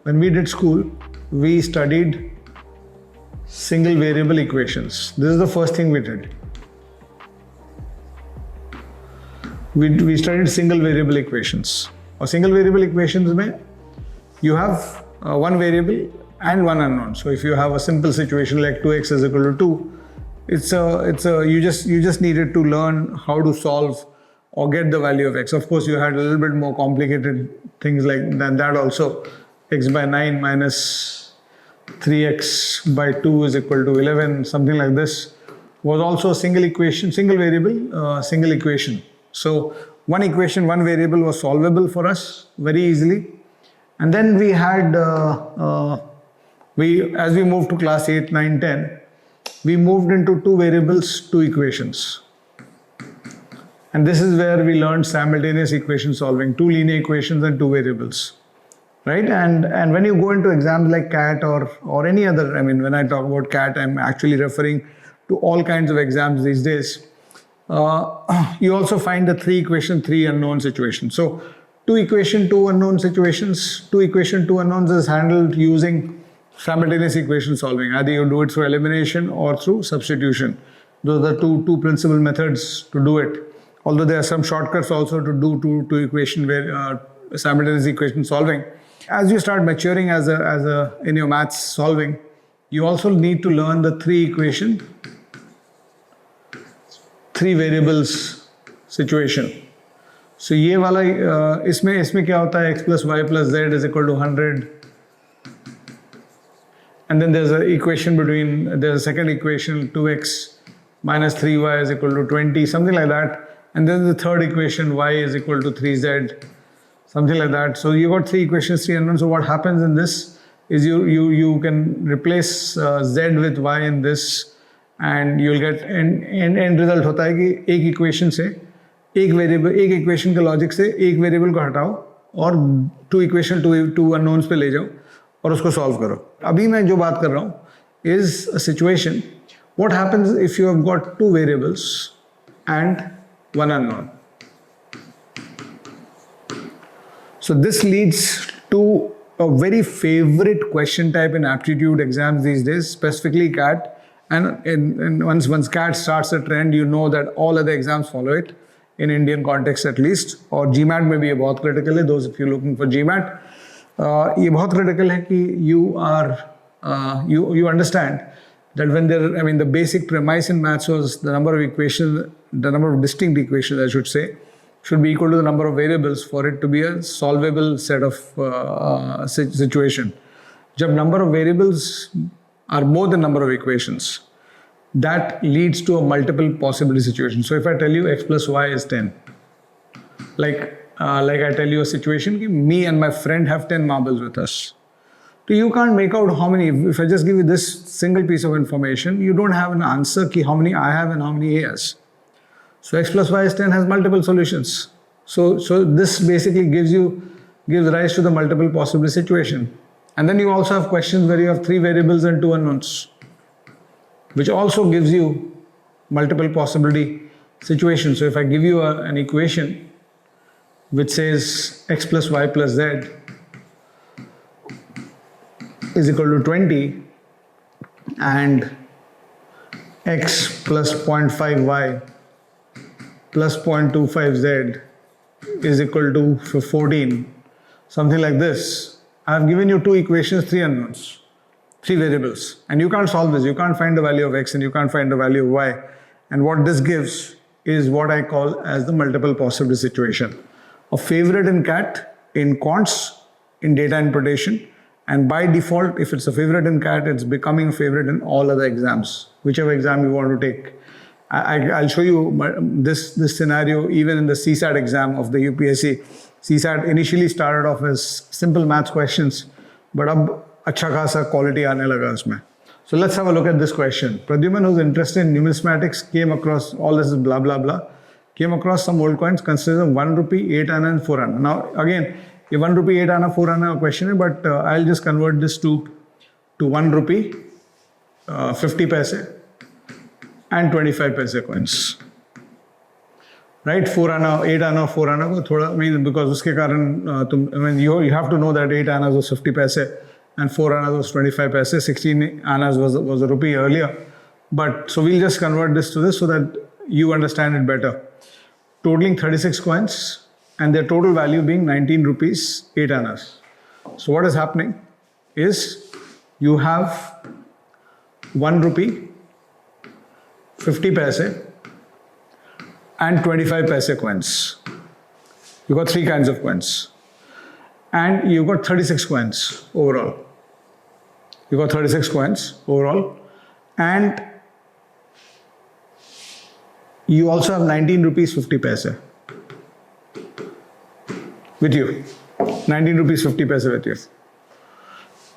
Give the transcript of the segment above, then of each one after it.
when we did school, we studied single variable equations. This is the first thing we did. We studied single variable equations. Or single variable equations mein, you have one variable and one unknown. So if you have a simple situation like 2x is equal to 2, you just needed to learn how to solve or get the value of x. Of course, you had a little bit more complicated things like that also. X by 9 minus 3x by 2 is equal to 11, something like this, was also a single equation, single variable, single equation. So one equation, one variable was solvable for us very easily. And then we had, as we moved to class 8, 9, 10, we moved into two variables, two equations. And this is where we learned simultaneous equation solving, two linear equations and two variables, right? And when you go into exams like CAT or any other, I mean, when I talk about CAT, I'm actually referring to all kinds of exams these days. You also find the three equation, three unknown situation. So two equation, two unknown situations, two equation, two unknowns is handled using simultaneous equation solving. Either you do it through elimination or through substitution. Those are the two principal methods to do it. Although there are some shortcuts also to do two equation where simultaneous equation solving. As you start maturing in your maths solving, you also need to learn the three variables situation. So ये वाला इसमें क्या होता है, x plus y plus z is equal to 100. And then there's a second equation, 2x minus 3y is equal to 20, something like that. And then the third equation, y is equal to 3z, something like that. So you got three equations, three unknowns. So what happens in this is you can replace z with y in this, and you'll get end result होता है कि एक equation से एक equation के logic से एक variable को हटाओ और two equation two unknowns पे ले जाओ और उसको solve करो. अभी मैं जो बात कर रहा हूँ is a situation. What happens if you have got two variables and one unknown? So this leads to a very favorite question type in aptitude exams these days, specifically CAT. And once CAT starts a trend, you know that all other exams follow it, in Indian context at least. Or GMAT may be बहुत critical है, those if you're looking for GMAT. ये बहुत critical है कि you understand that when the basic premise in maths was the number of distinct equations, I should say, should be equal to the number of variables for it to be a solvable set of situation. जब number of variables are more than number of equations, that leads to a multiple possibility situation. So if I tell you x plus y is 10, like I tell you a situation, me and my friend have 10 marbles with us. So you can't make out how many. If I just give you this single piece of information, you don't have an answer ki how many I have and how many he has. So x plus y is 10 has multiple solutions. So this basically gives rise to the multiple possibility situation. And then you also have questions where you have three variables and two unknowns, which also gives you multiple possibility situation. So if I give you an equation which says x plus y plus z is equal to 20 and x plus 0.5y plus 0.25z is equal to 14, something like this. I have given you two equations, three unknowns, three variables, and you can't solve this. You can't find the value of x and you can't find the value of y. And what this gives is what I call as the multiple possibility situation. A favorite in CAT, in quants, in data interpretation, and by default, if it's a favorite in CAT, it's becoming a favorite in all other exams, whichever exam you want to take. I'll show you this scenario even in the CSAT exam of the UPSC. CSAT initially started off as simple maths questions, but अब अच्छा खासा quality आने लगा उसमें. So let's have a look at this question. Pradyuman, who's interested in numismatics, came across all this blah blah blah, came across some old coins consisting of 1 rupee, 8 anna and 4 anna. Now again, ये 1 rupee, 8 anna, 4 anna question है, but I'll just convert this to 1 rupee, 50 paise and 25 paise coins. right? 4 आना 8 आना 4 आना को थोड़ा, I mean, because उसके कारण तुम, I mean, you have to know that 8 आना was 50 paise and 4 आना was 25 paise. 16 आना was a rupee earlier, but so we'll just convert this to this so that you understand it better. Totaling 36 coins and their total value being 19 rupees 8 annas. So what is happening is you have 1 rupee 50 paise and 25 paise coins. You got 3 kinds of coins. And you got 36 coins overall. You got 36 coins overall. And you also have 19 rupees 50 paise with you. 19 rupees 50 paise with you.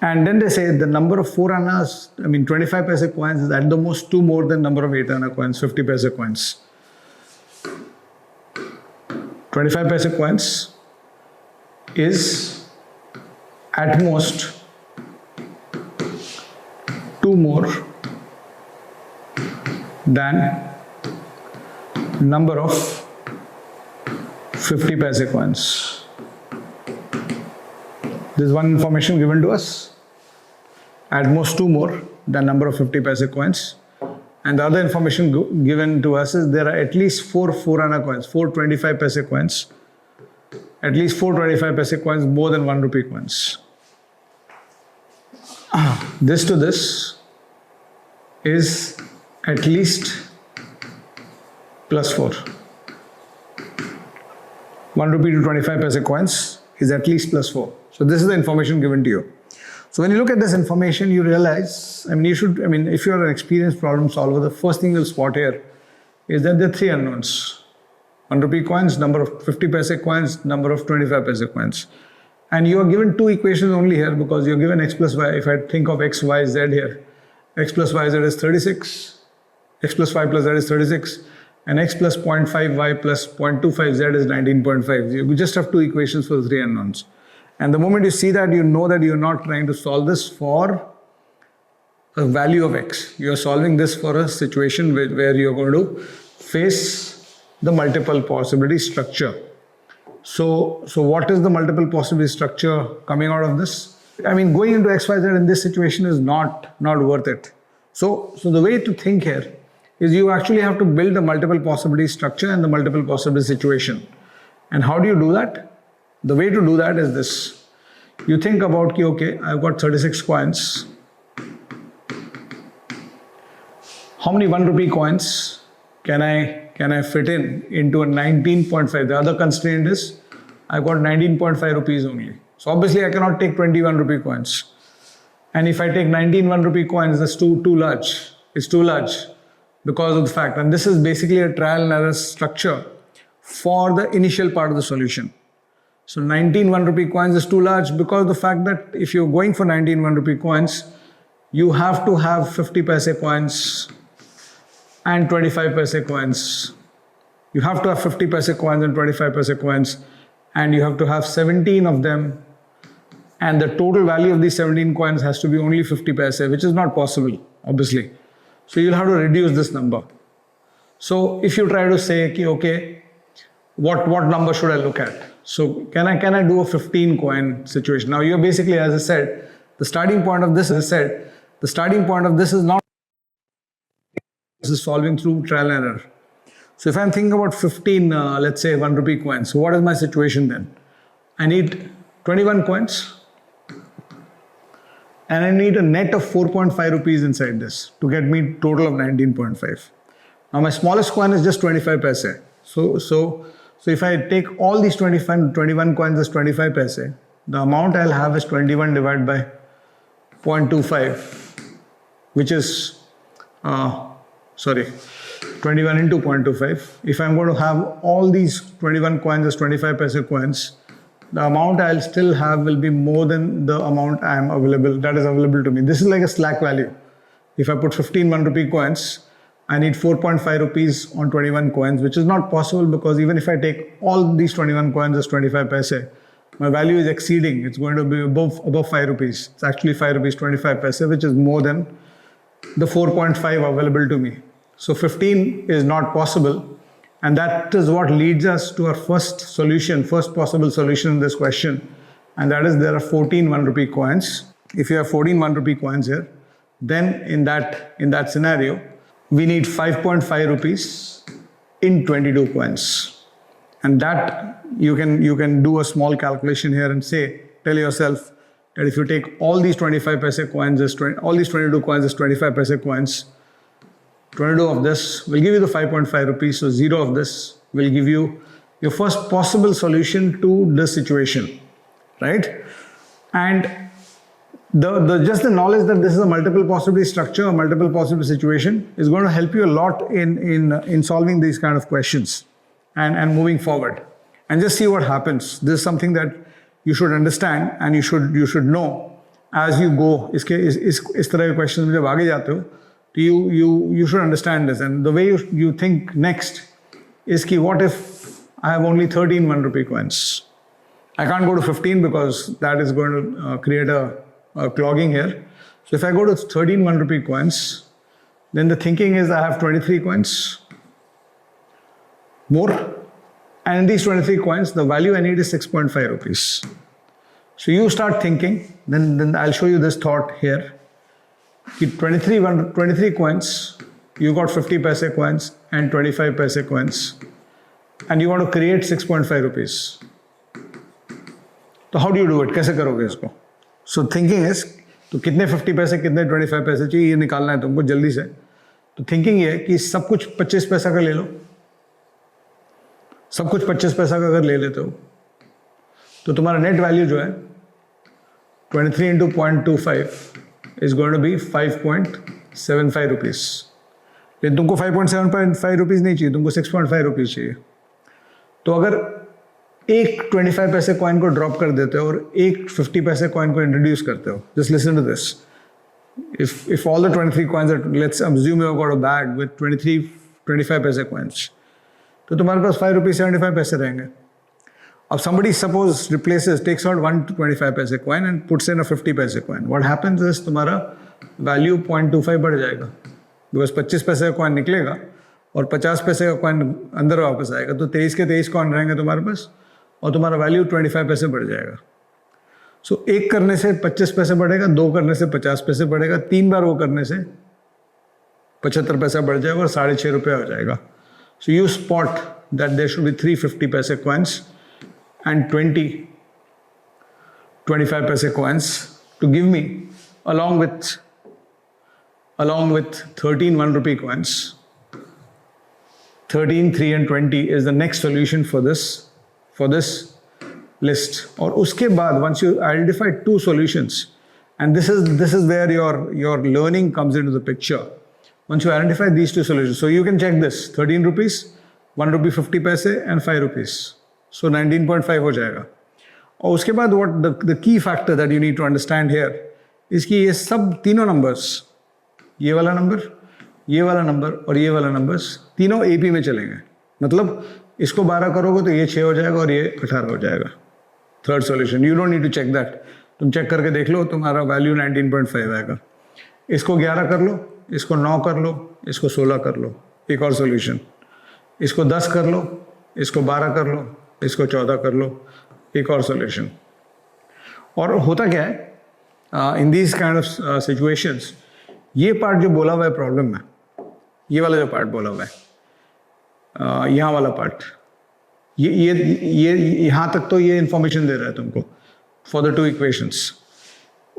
And then they say the number of 4 annas, I mean 25 paise coins is at the most 2 more than number of 8 anna coins, 50 paise coins. 25 paise coins is at most 2 more than number of 50 paise coins. This is one information given to us. At most 2 more than number of 50 paise coins. And the other information given to us is there are at least 4 4 anna coins, 4 25 paise coins. At least 4 25 paise coins more than 1 rupee coins. This to this is at least plus 4. 1 rupee to 25 paise coins is at least plus 4. So this is the information given to you. So when you look at this information, you realize, I mean, if you're an experienced problem solver, the first thing you'll spot here is that there are 3 unknowns. 1 rupee coins, number of 50 paise coins, number of 25 paise coins. And you are given 2 equations only here because you're given x plus y. If I think of x, y, z here, x plus y, z is 36, x plus y plus z is 36, and x plus 0.5 y plus 0.25 z is 19.5. You just have 2 equations for the 3 unknowns. And the moment you see that, you know that you're not trying to solve this for a value of x. You're solving this for a situation where you're going to face the multiple possibility structure. So what is the multiple possibility structure coming out of this? I mean, going into x, y, z in this situation is not worth it. So the way to think here is you actually have to build the multiple possibility structure and the multiple possibility situation. And how do you do that? The way to do that is this. You think about, okay, I've got 36 coins. How many 1 rupee coins can I fit into a 19.5? The other constraint is I've got 19.5 rupees only. So obviously I cannot take 21 rupee coins. And if I take 19 1 rupee coins, that's too large. It's too large because of the fact. And this is basically a trial and error structure for the initial part of the solution. So 19 1 rupee coins is too large because of the fact that if you're going for 19 1 rupee coins, you have to have 50 paise coins and 25 paise coins. You have to have 50 paise coins and 25 paise coins, and you have to have 17 of them, and the total value of these 17 coins has to be only 50 paise, which is not possible, obviously. So you'll have to reduce this number. So if you try to say, okay, what number should I look at? So can I do a 15 coin situation? Now you're basically, as I said, the starting point of this is not, this is solving through trial and error. So if I'm thinking about 15, let's say 1 rupee coins, so what is my situation then? I need 21 coins and I need a net of 4.5 rupees inside this to get me total of 19.5. Now my smallest coin is just 25 paise. So if I take all these 21 coins as 25 paise, the amount I'll have is 21 divided by 0.25, which is, 21 into 0.25. If I'm going to have all these 21 coins as 25 paise coins, the amount I'll still have will be more than the amount that is available to me. This is like a slack value. If I put 15 1 rupee coins, I need 4.5 rupees on 21 coins, which is not possible because even if I take all these 21 coins as 25 paise, my value is exceeding. It's going to be above 5 rupees. It's actually 5 rupees 25 paise, which is more than the 4.5 available to me. So 15 is not possible. And that is what leads us to our first solution, first possible solution in this question. And that is there are 14 1 rupee coins. If you have 14 1 rupee coins here, then in that scenario, we need 5.5 rupees in 22 coins. And that you can do a small calculation here and say, tell yourself that if you take all these 25 paise coins as all these 22 coins as 25 paise coins, 22 of this will give you the 5.5 rupees. So 0 of this will give you your first possible solution to this situation, right? And just the knowledge that this is a multiple possibility structure, a multiple possibility situation is going to help you a lot in solving these kind of questions and moving forward. And just see what happens. This is something that you should understand and you should know as you go. इस तरह के questions में जब आगे जाते हो, you should understand this. And the way you think next is कि what if I have only 13 1 rupee coins? I can't go to 15 because that is going to create a clogging here. So if I go to 13 1 rupee coins, then the thinking is I have 23 coins more. And in these 23 coins, the value I need is 6.5 rupees. So you start thinking, then I'll show you this thought here. 23 coins, you got 50 paise coins and 25 paise coins, and you want to create 6.5 rupees. So how do you do it? कैसे करोगे इसको? So thinking is, तो कितने 50 पैसे कितने 25 पैसे चाहिए ये निकालना है तुमको जल्दी से. तो thinking ये है कि सब कुछ 25 पैसा का ले लो. सब कुछ 25 पैसा का अगर ले लेते हो तो तुम्हारा नेट वैल्यू जो है 23 into 0.25 is going to be 5.75 rupees. लेकिन तुमको 5.75 rupees नहीं चाहिए, तुमको 6.5 rupees चाहिए. तो अगर एक 25 पैसे कॉइन को ड्रॉप कर देते हो और एक 50 पैसे कॉइन को इंट्रोड्यूस करते हो, just listen to this. If all the 23 coins are, let's assume you've got a bag with 25 पैसे coins, तो तुम्हारे पास 5 rupees 75 पैसे रहेंगे. अब somebody suppose takes out 1 paise coin and puts in a 50 paise coin. What happens is तुम्हारा value 0.25 बढ़ जाएगा. Because 25 पैसे का coin निकलेगा और 50 पैसे का coin अंदर वापस आएगा, तो 23 के 23 coin रहेंगे तुम्हारे पास और तुम्हारा value 25 पैसे बढ़ जाएगा. So एक करने से 25 पैसे बढ़ेगा, दो करने से 50 पैसे बढ़ेगा, तीन बार वो करने से 75 पैसा बढ़ जाएगा और 6.5 रुपये हो जाएगा. So you spot that there should be 3 50 paise coins and 25 paise coins to give me along with 13 1 rupee coins. 13, 3 and 20 is the next solution for this list. और उसके बाद once you identify two solutions, and this is where your learning comes into the picture. Once you identify these two solutions, so you can check this: 13 rupees, 1 rupee 50 paise and 5 rupees. So 19.5 हो जाएगा. और उसके बाद what the key factor that you need to understand here is कि ये सब तीनों numbers, ये वाला नंबर, ये वाला नंबर और ये वाला नंबर्स तीनों AP में चलेंगे. मतलब इसको 12 करोगे तो ये 6 हो जाएगा और ये 18 हो जाएगा. Third solution, you don't need to check that. तुम चेक करके देख लो, तुम्हारा वैल्यू 19.5 आएगा. इसको 11 कर लो, इसको 9 कर लो, इसको 16 कर लो. एक और सॉल्यूशन, इसको 10 कर लो, इसको 12 कर लो, इसको 14 कर लो. एक और सॉल्यूशन. और होता क्या है in these kind of situations, ये पार्ट जो बोला हुआ है प्रॉब्लम में, ये वाला जो पार्ट बोला हुआ है, यहाँ वाला पार्ट, ये यहाँ तक तो ये इंफॉर्मेशन दे रहा है तुमको फॉर द टू इक्वेशंस.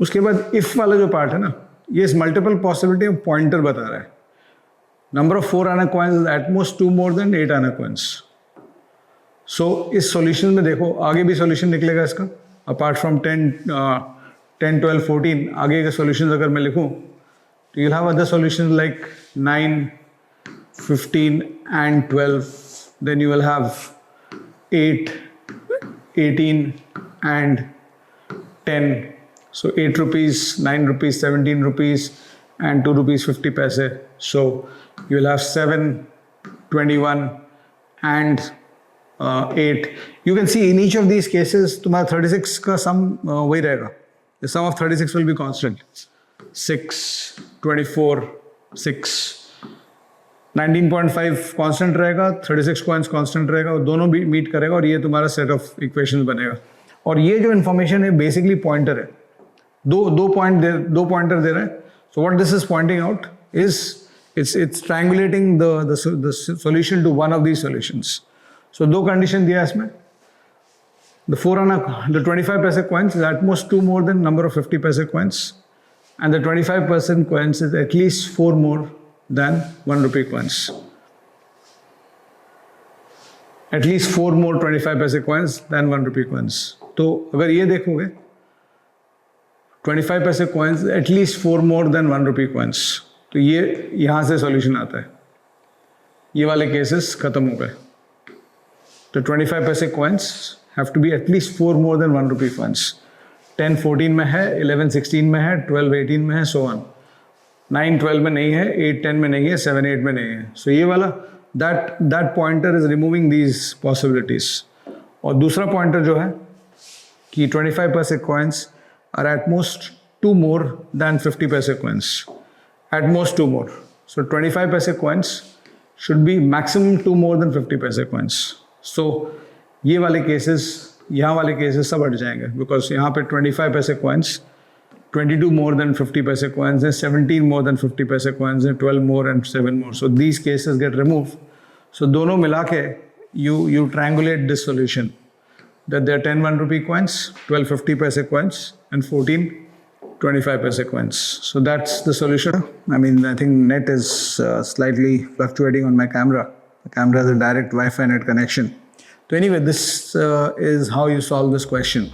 उसके बाद इफ वाला जो पार्ट है ना, ये इस मल्टीपल पॉसिबिलिटी में पॉइंटर बता रहा है. नंबर ऑफ 4 आना coins is eight most 2 more than 8 आना कॉइन्स. सो इस सॉल्यूशन में देखो आगे भी सॉल्यूशन निकलेगा इसका. अपार्ट फ्रॉम 10, 12, 14 आगे के सॉल्यूशन अगर मैं लिखूँ तो you'll have other solutions like 9, 15 and 12. Then you will have 8, 18 and 10. So 8 rupees, 9 rupees, 17 rupees and 2 rupees 50 paise. So you will have 7, 21 and 8. You can see in each of these cases तुम्हारा 36 का sum वही रहेगा. The sum of 36 will be constant. 6, 24, 6, 19.5 constant रहेगा, 36 coins constant रहेगा, और दोनों भी meet करेगा और ये तुम्हारा सेट ऑफ इक्वेशंस बनेगा। और ये जो इन्फॉर्मेशन है बेसिकली पॉइंटर है, दो पॉइंटर दे रहा है। So what this is pointing out is it's triangulating the solution to one of these solutions. So दो कंडीशन दिया इसमें। The 25 paise coins is at most 2 more than number of 50 paise coins, and the 25% coins is at least 4 more than 1 rupee coins. At least 4 more 25 paise coins than 1 rupee coins. तो अगर ये देखोगे 25 paise coins at least 4 more than 1 rupee coins, तो ये यहाँ से solution आता है। ये वाले केसेस खत्म हो गए। तो 25 पैसे coins have to be at least 4 more than 1 rupee coins. 10 14 में है, 11 16 में है, 12 18 में है, सो ऑन। 9 12 में नहीं है, 8 10 में नहीं है, 7 8 में नहीं है। सो ये वाला that pointer is removing these possibilities. और दूसरा पॉइंटर जो है कि 25 पैसे coins are at most 2 more than 50 पैसे coins. At most 2 more. So 25 paise coins should be maximum 2 more than 50 paise coins. So ये वाले cases, यहाँ वाले cases सब हट जाएंगे, because यहाँ पे 25 paise coins, 22 more than 50 paise coins, 17 more than 50 paise coins, 12 more and 7 more. So these cases get removed. So दोनों मिला के you triangulate this solution, that there are 10 1 rupee coins, 12 50 paise coins, and 14 25 paise coins. So that's the solution. I mean, I think net is slightly fluctuating on my camera. The camera has a direct Wi-Fi net connection. So anyway, this is how you solve this question.